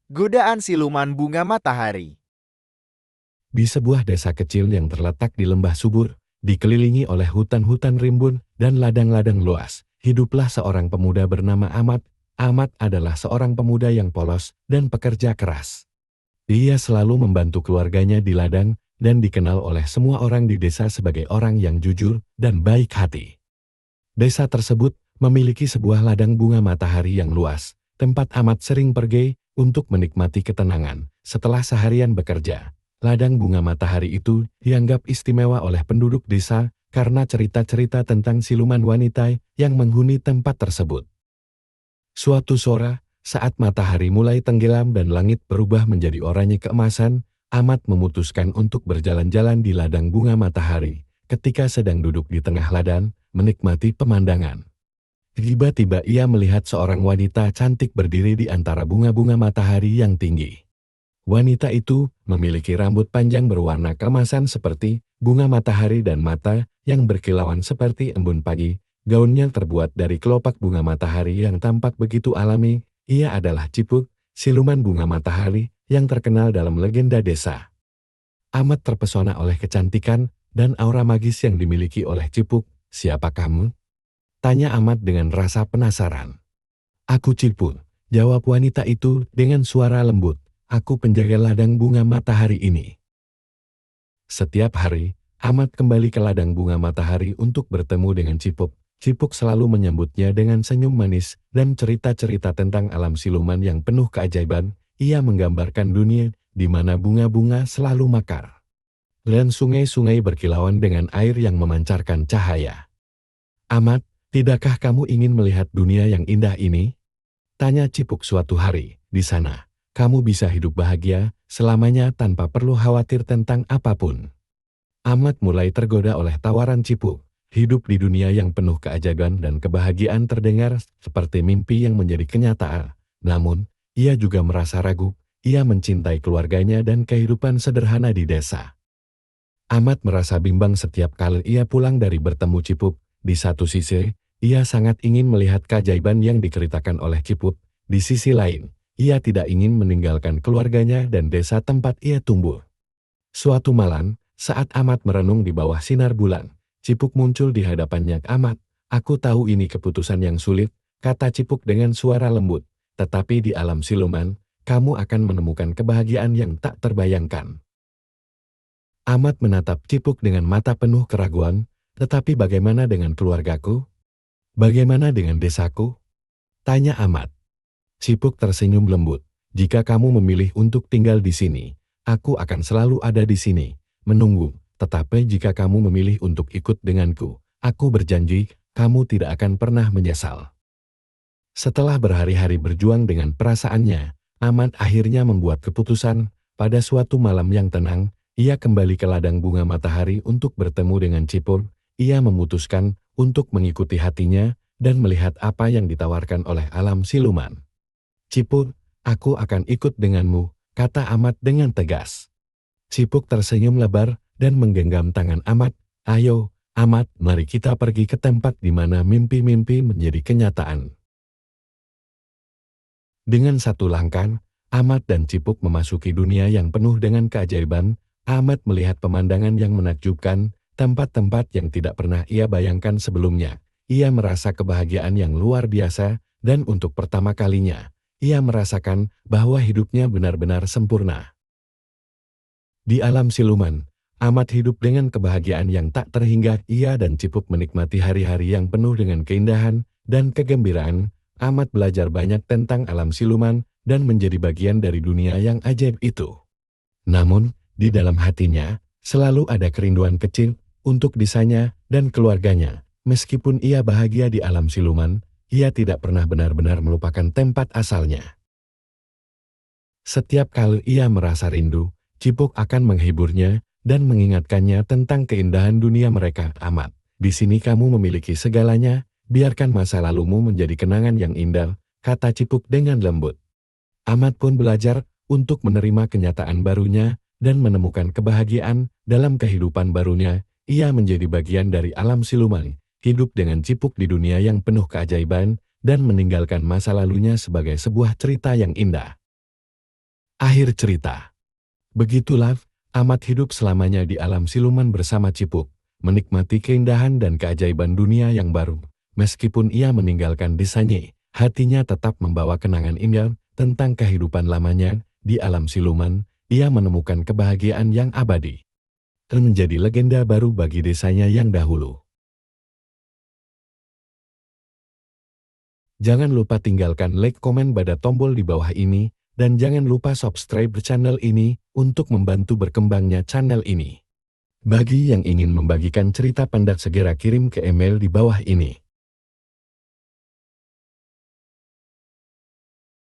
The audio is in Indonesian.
Godaan siluman bunga matahari. Di sebuah desa kecil yang terletak di lembah subur, dikelilingi oleh hutan-hutan rimbun dan ladang-ladang luas, hiduplah seorang pemuda bernama Ahmad. Ahmad adalah seorang pemuda yang polos dan pekerja keras. Dia selalu membantu keluarganya di ladang dan dikenal oleh semua orang di desa sebagai orang yang jujur dan baik hati. Desa tersebut memiliki sebuah ladang bunga matahari yang luas, tempat Ahmad sering pergi untuk menikmati ketenangan setelah seharian bekerja. Ladang bunga matahari itu dianggap istimewa oleh penduduk desa karena cerita-cerita tentang siluman wanita yang menghuni tempat tersebut. Suatu sore, saat matahari mulai tenggelam dan langit berubah menjadi oranye keemasan, Ahmad memutuskan untuk berjalan-jalan di ladang bunga matahari. Ketika sedang duduk di tengah ladang, menikmati pemandangan, tiba-tiba ia melihat seorang wanita cantik berdiri di antara bunga-bunga matahari yang tinggi. Wanita itu memiliki rambut panjang berwarna keemasan seperti bunga matahari dan mata yang berkilauan seperti embun pagi. Gaunnya terbuat dari kelopak bunga matahari yang tampak begitu alami. Ia adalah Ciput, siluman bunga matahari yang terkenal dalam legenda desa. Ahmad terpesona oleh kecantikan dan aura magis yang dimiliki oleh Ciput. "Siapa kamu?" tanya Ahmad dengan rasa penasaran. "Aku Ciput," jawab wanita itu dengan suara lembut. "Aku penjaga ladang bunga matahari ini." Setiap hari, Ahmad kembali ke ladang bunga matahari untuk bertemu dengan Cipuk. Cipuk selalu menyambutnya dengan senyum manis dan cerita-cerita tentang alam siluman yang penuh keajaiban. Ia menggambarkan dunia di mana bunga-bunga selalu mekar dan sungai-sungai berkilauan dengan air yang memancarkan cahaya. "Ahmad, tidakkah kamu ingin melihat dunia yang indah ini?" tanya Cipuk suatu hari. "Di sana, kamu bisa hidup bahagia selamanya tanpa perlu khawatir tentang apapun." Ahmad mulai tergoda oleh tawaran Cipuk. Hidup di dunia yang penuh keajaiban dan kebahagiaan terdengar seperti mimpi yang menjadi kenyataan. Namun, ia juga merasa ragu. Ia mencintai keluarganya dan kehidupan sederhana di desa. Ahmad merasa bimbang setiap kali ia pulang dari bertemu Cipuk. Di satu sisi, ia sangat ingin melihat keajaiban yang diceritakan oleh Cipuk. Di sisi lain, ia tidak ingin meninggalkan keluarganya dan desa tempat ia tumbuh. Suatu malam, saat Ahmad merenung di bawah sinar bulan, Cipuk muncul di hadapannya. "Ahmad, aku tahu ini keputusan yang sulit," kata Cipuk dengan suara lembut. "Tetapi di alam siluman, kamu akan menemukan kebahagiaan yang tak terbayangkan." Ahmad menatap Cipuk dengan mata penuh keraguan. "Tetapi bagaimana dengan keluargaku? Bagaimana dengan desaku?" tanya Ahmad. Cipuk tersenyum lembut. "Jika kamu memilih untuk tinggal di sini, aku akan selalu ada di sini, menunggu. Tetapi jika kamu memilih untuk ikut denganku, aku berjanji, kamu tidak akan pernah menyesal." Setelah berhari-hari berjuang dengan perasaannya, Ahmad akhirnya membuat keputusan. Pada suatu malam yang tenang, ia kembali ke ladang bunga matahari untuk bertemu dengan Cipuk. Ia memutuskan untuk mengikuti hatinya dan melihat apa yang ditawarkan oleh alam siluman. "Cipuk, aku akan ikut denganmu," kata Ahmad dengan tegas. Cipuk tersenyum lebar dan menggenggam tangan Ahmad. "Ayo, Ahmad, mari kita pergi ke tempat di mana mimpi-mimpi menjadi kenyataan." Dengan satu langkah, Ahmad dan Cipuk memasuki dunia yang penuh dengan keajaiban. Ahmad melihat pemandangan yang menakjubkan, tempat-tempat yang tidak pernah ia bayangkan sebelumnya. Ia merasa kebahagiaan yang luar biasa, dan untuk pertama kalinya, ia merasakan bahwa hidupnya benar-benar sempurna. Di alam siluman, Ahmad hidup dengan kebahagiaan yang tak terhingga. Ia dan Cipuk menikmati hari-hari yang penuh dengan keindahan dan kegembiraan. Ahmad belajar banyak tentang alam siluman dan menjadi bagian dari dunia yang ajaib itu. Namun, di dalam hatinya, selalu ada kerinduan kecil untuk desanya dan keluarganya. Meskipun ia bahagia di alam siluman, ia tidak pernah benar-benar melupakan tempat asalnya. Setiap kali ia merasa rindu, Cipuk akan menghiburnya dan mengingatkannya tentang keindahan dunia mereka. "Ahmad, di sini kamu memiliki segalanya, biarkan masa lalumu menjadi kenangan yang indah," kata Cipuk dengan lembut. Ahmad pun belajar untuk menerima kenyataan barunya dan menemukan kebahagiaan dalam kehidupan barunya. Ia menjadi bagian dari alam siluman, hidup dengan Cipuk di dunia yang penuh keajaiban, dan meninggalkan masa lalunya sebagai sebuah cerita yang indah. Akhir cerita. Begitulah, Amat hidup selamanya di alam siluman bersama Cipuk, menikmati keindahan dan keajaiban dunia yang baru. Meskipun ia meninggalkan desanya, hatinya tetap membawa kenangan indah tentang kehidupan lamanya di alam siluman. Ia menemukan kebahagiaan yang abadi dan menjadi legenda baru bagi desanya yang dahulu. Jangan lupa tinggalkan like, komen pada tombol di bawah ini, dan jangan lupa subscribe channel ini untuk membantu berkembangnya channel ini. Bagi yang ingin membagikan cerita pendek segera kirim ke email di bawah ini.